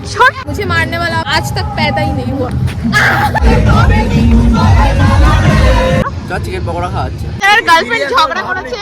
मुझे मारने वाला आज तक पैदा ही नहीं हुआ। চিকেন পকোড়া খাওয়াচ্ছে। গার্লফ্রেন্ড ঝগড়া করেছে।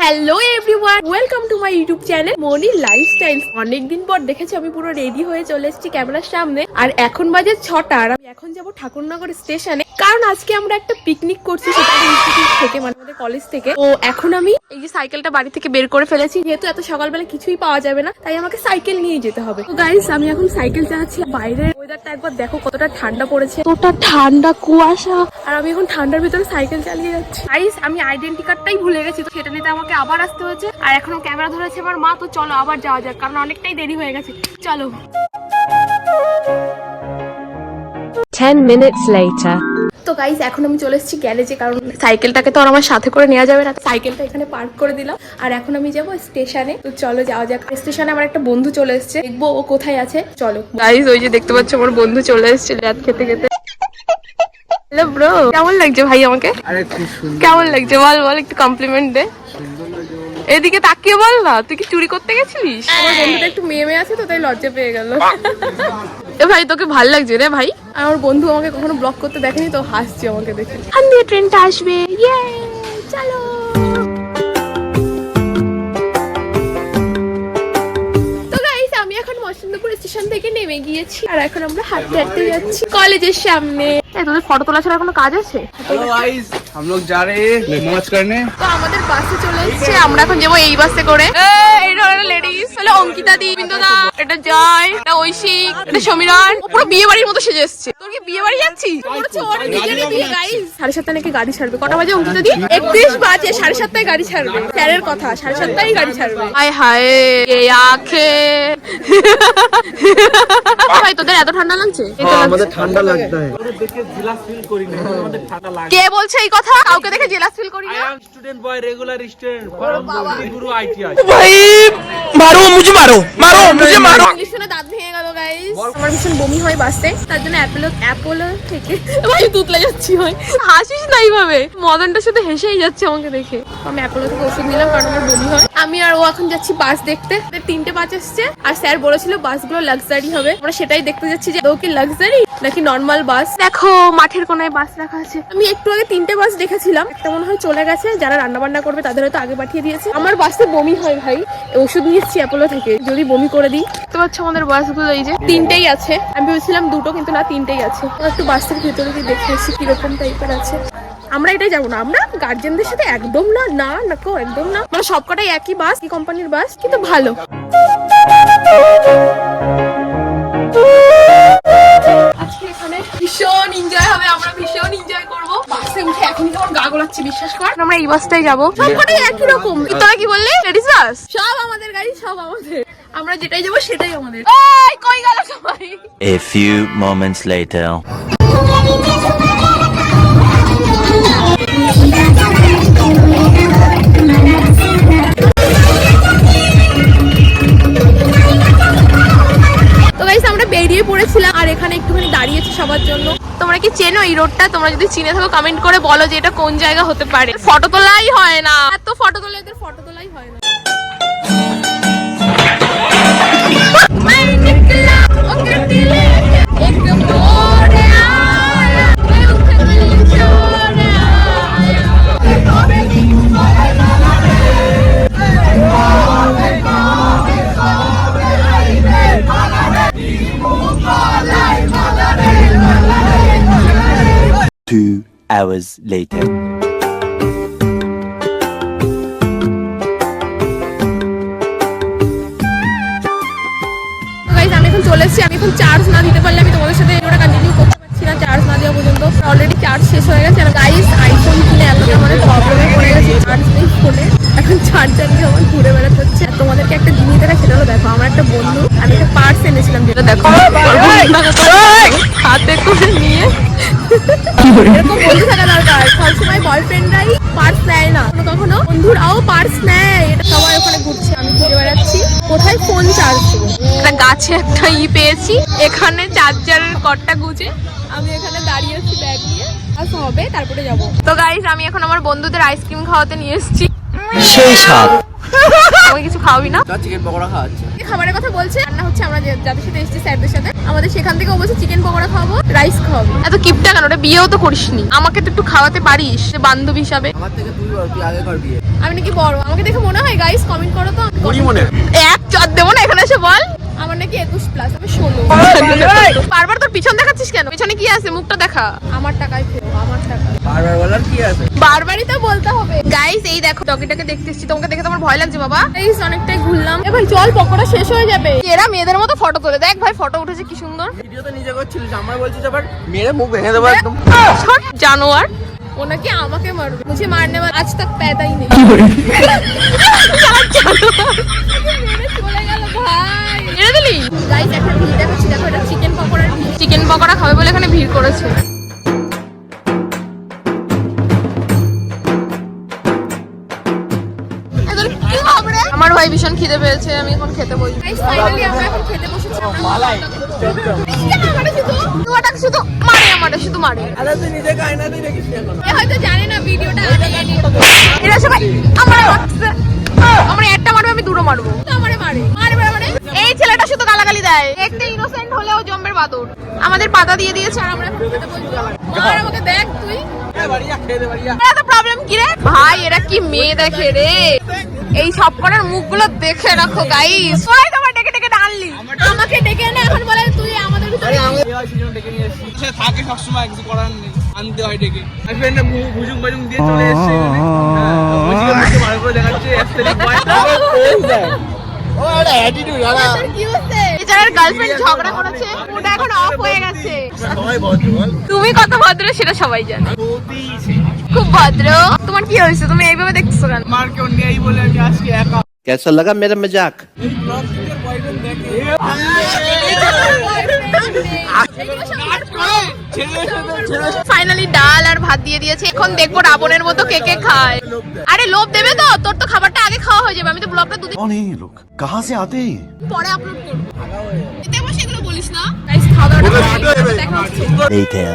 Hello everyone, welcome to my YouTube channel Monir lifestyle. অনেকদিন পর দেখেছি আমি পুরো রেডি হয়ে চলে এসেছি ক্যামেরার সামনে। আর এখন বাজে 6টা আর আমি এখন যাবো ঠাকুরনগর স্টেশনে, কারণ আজকে আমরা একটা পিকনিক করছি সেটা ইনস্টিটিউট থেকে, মানে আমাদের কলেজ থেকে। তো এখন আমি এই যে সাইকেলটা বাড়ি থেকে বের করে ফেলেছি, যেহেতু এত সকালবেলা কিছুই পাওয়া যাবে না তাই আমাকে সাইকেল নিয়ে যেতে হবে। তো গাইস আমি এখন সাইকেল চালাচ্ছি। বাইরের ওয়েদারটা একবার দেখো কতটা ঠান্ডা পড়েছে, কতটা ঠান্ডা কুয়াশা, আর আমি এখন ঠান্ডার ভিতরে সাইকেল চালিয়ে যাচ্ছি। গাইস আমি আইডেন্টি কার্ডটাই ভুলে গেছি, তো সেটা নিতে আমাকে আবার আসতে হচ্ছে। আর এখনো ক্যামেরা ধরেছে আমার মা, তো চলো আবার যাওয়া যাক, কারণ অনেকটাই দেরি হয়ে গেছে। চলো। 10 minutes later. তো গাইস এখন আমি চলে এসেছি গ্যারেজে, কারণ সাইকেলটাকে তো আর আমার সাথে করে নেওয়া যাবে না। সাইকেলটা এখানে পার্ক করে দিলাম আর এখন আমি যাবো স্টেশনে। তো চলো যাওয়া যাক। স্টেশনে আমার একটা বন্ধু চলে এসেছে, দেখবো ও কোথায় আছে। চলো গাইস, ওই যে দেখতে পাচ্ছ আমার বন্ধু চলে এসেছে রাত খেতে খেতে। হ্যালো ব্রো, কেমন লাগছে ভাই আমাকে? আরে খুব সুন্দর। কেমন লাগছে বল বল, একটু কমপ্লিমেন্ট দে। এদিকে তাকিয়ে বল না, তুই কি চুরি করতে গেছিলিস? আমার বন্ধুটা একটু মেয়ে মেয়ে আছে তো তাই লজ্জা পেয়ে গেল। এ ভাই তোকে ভাল লাগছে রে ভাই? আমার বন্ধু আমাকে কখনো ব্লগ করতে দেখেনি, তো হাসছে আমাকে দেখে। এখান দিয়ে ট্রেনটা আসবে, ইয়ে চলো। তো গাইস আমি এখন মসিন্দপুর স্টেশন থেকে নেমে গিয়েছি আর এখন আমরা হাঁটতে হাঁটতে যাচ্ছি কলেজের সামনে। তোদের ফটো তোলা ছাড়া কোনো কাজ আছে? हेलो गाइस, हम लोग जा रहे हैं मौज करने। তো আমাদের বাসে চলে এসেছে, আমরা এখন যাবো এই বাসে করে। এই ধরনের লেডিস হলো অঙ্কিতা দি, বিন্দুদা, এটা জয়, এটা ঐশিক, এটা সমীরণ। পুরো বিয়ে বাড়ির মতো সেজে এসেছে। তোর কি বিয়ে বাড়ি যাচ্ছিস? ওর নিজেরই বিয়ে গাইস। 7:30 নাকি গাড়ি ছাড়বে। কটা বাজে অঙ্কিতা দি? 31 বাজে, 7:30 গাড়ি ছাড়বে। স্যারের কথা, 7:30 গাড়ি ছাড়বে। হায় হায় কে আখে। ভাই তোদের এত ঠান্ডা লাগছে? আমাদের ঠান্ডা লাগता है। দেখে জেলাস ফিল করি না, আমাদের ঠান্ডা লাগে। কে বলছে এই কথা? কাউকে দেখে জেলাস ফিল করি না। I am student boy, regular student, Guru ITI। भाई मारो मुझे, मारो मारो मुझे, मारो। ইংলিশ শুনে দাঁত ভেঙে গেল গাইস। আমার ভীষণ বমি হয় বাসে, তার জন্য অ্যাপোলো থেকে ভাই তুতলে যাচ্ছি। হয় হাসিস না এইভাবে, মদনটা শুধু হেসেই যাচ্ছে আমাকে দেখে। আমি অ্যাপোলো থেকে ওষুধ নিলাম কারণ আমার বমি হয়। আমি আর ও এখন যাচ্ছি বাস দেখতে। 3টে বাস আসছে আর স্যার বলেছিল বাসগুলো লাক্সারি হবে, আমরা সেটাই দেখতে যাচ্ছি যে ও কি লাক্সারি নাকি নর্মাল বাস। দেখো মাঠের কোনায় বাস রাখা আছে। আমি একটু আগে 3টে বাস দেখেছিলাম, একটা মনে হয় চলে গেছে, যারা রান্না বান্না করবে তাদের হয়তো আগে পাঠিয়ে দিয়েছে। আমার বাসে বমি হয় ভাই, ওষুধ নিয়ে এসেছি অ্যাপোলো থেকে, যদি বমি করে দিই। দেখতে পাচ্ছ আমাদের বাসগুলো এই যে 3টেই আছে। আমি ভেবেছিলাম 2টো, কিন্তু না 3টেই আছে। একটু বাসের ভিতরে দিয়ে দেখে এসেছি কিরকম টাইপের আছে। আমরা এটাই যাবো না, আমরা গার্জেনদের সাথে একদম না, না না কো একদম না। মানে সবকটাই একই বাস, কি কোম্পানির বাস, কিন্তু ভালো। আজকে এখানে ভীষণ এনজয় হবে, আমরা ভীষণ এনজয় করবো। বাসে উঠে এখনই কেমন গা গোলাচ্ছি, বিশ্বাস কর। আমরা এই বাসটাই যাবো, সবকটাই একই রকম। তোরা কি বললি? লেডিস বাস সব আমাদের গাড়ি, সব আমাদের। আমরা যেটাই যাবো সেটাই আমাদের। ওই কই গেল সবাই? A few moments later. আমরা বেরিয়ে পড়েছিলাম আর এখানে একটুখানি দাঁড়িয়েছি সবার জন্য। তোমরা কি চেনো এই রোডটা? তোমরা যদি চিনে থাকো কমেন্ট করে বলো যে এটা কোন জায়গা হতে পারে। ফটো তোলাই হয় না, এত ফটো তোলা, এদের ফটো তোলাই হয় না। Two hours later. আমি এখন চলে এসেছি। আমি এখন চার্জ না দিতে পারলে আমি তোমাদের সাথে ওটা কন্টিনিউ করতে পারছি না, চার্জ না দেওয়া পর্যন্ত। অলরেডি চার্জ শেষ হয়ে গেছে। গাইস আইফোন কিনে এতটা মানে প্রবলেমে পড়ে গেছে, চার্জ নেই ফোনে। এখন চার্জার নিয়ে আমার ঘুরে বেড়াতে হচ্ছে। তোমাদেরকে একটা জিনিস দেখা, সেটা হলো দেখো আমার একটা বন্ধু, আমি একটা পার্স এনেছিলাম, যেটা দেখো হাতে করে নিয়ে। এরকম বন্ধু থাকা দরকার, সবসময় বয়ফ্রেন্ডরাই পার্স নেয় না, কখনো বন্ধুরাও পার্স নেয়। এটা সবাই ওখানে ঘুরছে, আমি ঘুরে বেড়াচ্ছি। কোথায় ফোন চার্জ দেবো? একটা গাছে একটা পেয়েছি, এখানে চার্জারের কর্ডটা গুজে আমি এখানে দাঁড়িয়েছি ব্যাগ নিয়ে। আজ হবে তারপরে যাবো। তো গাইস আমি এখন আমার বন্ধুদের আইসক্রিম খাওয়াতে নিয়ে এসেছি। সেই স্বাদ আমাকে কিছু খাওয়াবি না? চিকেন পকোড়া খাওয়াচ্ছে। খাবারের কথা বলছে, রান্না হচ্ছে আমরা যাদের সাথে এসেছি স্যারদের সাথে, আমাদের সেখান থেকে বলছে চিকেন পকোড়া খাওয়াবো, রাইস খাওয়াবো। এত কিপটা কেন? ওটা বিয়েও তো করিসনি, আমাকে তো একটু খাওয়াতে পারিস বান্ধবী হিসাবে। আমার থেকে তুই বড়, তুই আগে কর বিয়ে। আমি নাকি বড়? আমাকে দেখে মনে হয়? গাইস কমেন্ট করো তো। কুড়ি মনে। এক চট দেবো না এখানে এসে বল। আমার নাকি 21+, আমি 16। বারবার তোর পিছন দেখাচ্ছিস কেন? পিছনে কি আছে? মুখটা দেখা। আমার টাকায় খেও, আমার টাকা। বারবার বলার কি আছে? বারবারই তো বলতে হবে। গাইস এই দেখো ডগিটাকে দেখতে এসেছি, তোমাকে দেখে তো আমার ভয় লাগছে বাবা। গাইস অনেকটাই ঘুরলাম, এ ভাই চল পকোড়া শেষ হয়ে যাবে। এরা মেয়েদের মতো ফটো তোলে, দেখ ভাই ফটো উঠেছে কি সুন্দর। ভিডিও তো নিজে করছিলিস, আমার বলছিস আবার মেরে মুখ ভেঙে দেবো একদম। ছোট জানোয়ার। ও নাকি আমাকে মারবে, মুঝে মারনে वाला আজ तक पैदा ही नहीं। চলে গেল ভাই। এনে দিলি? গাইস একটা ভিড় দেখাচ্ছি, দেখো এটা চিকেন পকোড়া। চিকেন পকোড়া খাবে বলে এখানে ভিড় করেছে। আমার ভাই ভীষণ খিদে পেয়েছে, আমি এখন খেতে বসি। ফাইনালি আমরা এখন খেতে বসেছি। শুধু মারে, আমারে শুধু মারে। আরে তুই নিজে খাই না, তুই দেখিস এখন। এ হয়তো জানে না ভিডিওটা আগে এডিট হবে। এরা সবাই আমারে মারছে। আমরা একটা মারবে, আমি দুটো মারবো। তো আমারে মারে মানে এই ছেলেটা শুধু গালাগালি দেয়। দেখতে ইনোসেন্ট হলেও জম্বের বাদর। আমাদের পাতা দিয়ে দিয়েছে আর আমরা এখন খেতে বসবো। আর আমাকে দেখ তুই। বাড়িয়া খেয়ে দে বাড়িয়া। এত প্রবলেম কি রে ভাই? এরা কি মেয়ে দেখে রে? এই সব করার মুখগুলো দেখে রাখো গাইস। সবাই তোমার ডেকে ডেকে ডাললি, আমাকে ডেকে এনে এখন বলে তুই আমাদের ভিতরে। ডেকে নিয়ে এসেছি। সে থাকে সবসময়, কিছু করার নেই, আনতে হয় ডেকে। আসবে না বুঝুং বাজুং দিয়ে চলে এসেছে এখানে। বুঝিয়ে মুখে ভালো করে দেখাচ্ছে অ্যাস্থেটিক বয়। ও একটা অ্যাটিটিউড আলা। তোর কি হচ্ছে? বেচারার গার্লফ্রেন্ড ঝগড়া করেছে, ওটা এখন অফ হয়ে গেছে। সবাই ভদ্র বল। তুমি কত ভদ্র সেটা সবাই জানে। খুব ভদ্র। তোমার কি হয়েছে? তুমি এইভাবে দেখছো কেন? মার কেউ নেই বলে আমি আজকে একা। कैसा लगा मेरा मजाक? এই ব্লগ থেকে বয়ফ্রেন্ড দেখে ফাইনালি ডাল আর ভাত দিয়ে দিয়েছে। এখন দেখবো রাবণের মতো কে কে খায়। আরে লোভ দেবে তো? তোর তো খাবারটা আগে খাওয়া হয়ে যাবে। আমি তো ব্লগটা দুদিন कौन है ये लोग कहाँ से आते हैं পরে আপলোড করবো। এতে বসে এগুলো বলিস না। গাইস খাওয়া দাওয়াটা দেখা হচ্ছে। Later.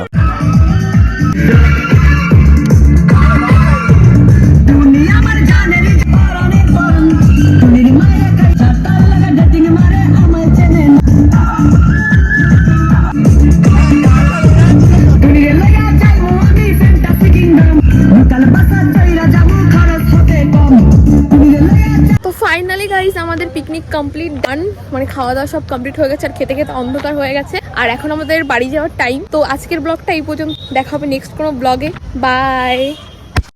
তো ফাইনালি গাইস আমাদের পিকনিক কমপ্লিট ডান, মানে খাওয়া দাওয়া সব কমপ্লিট হয়ে গেছে আর খেতে খেতে অন্ধকার হয়ে গেছে আর এখন আমাদের বাড়ি যাওয়ার টাইম। তো আজকের ব্লগটা এই পর্যন্ত, দেখা হবে নেক্সট কোনো ব্লগে। বাই।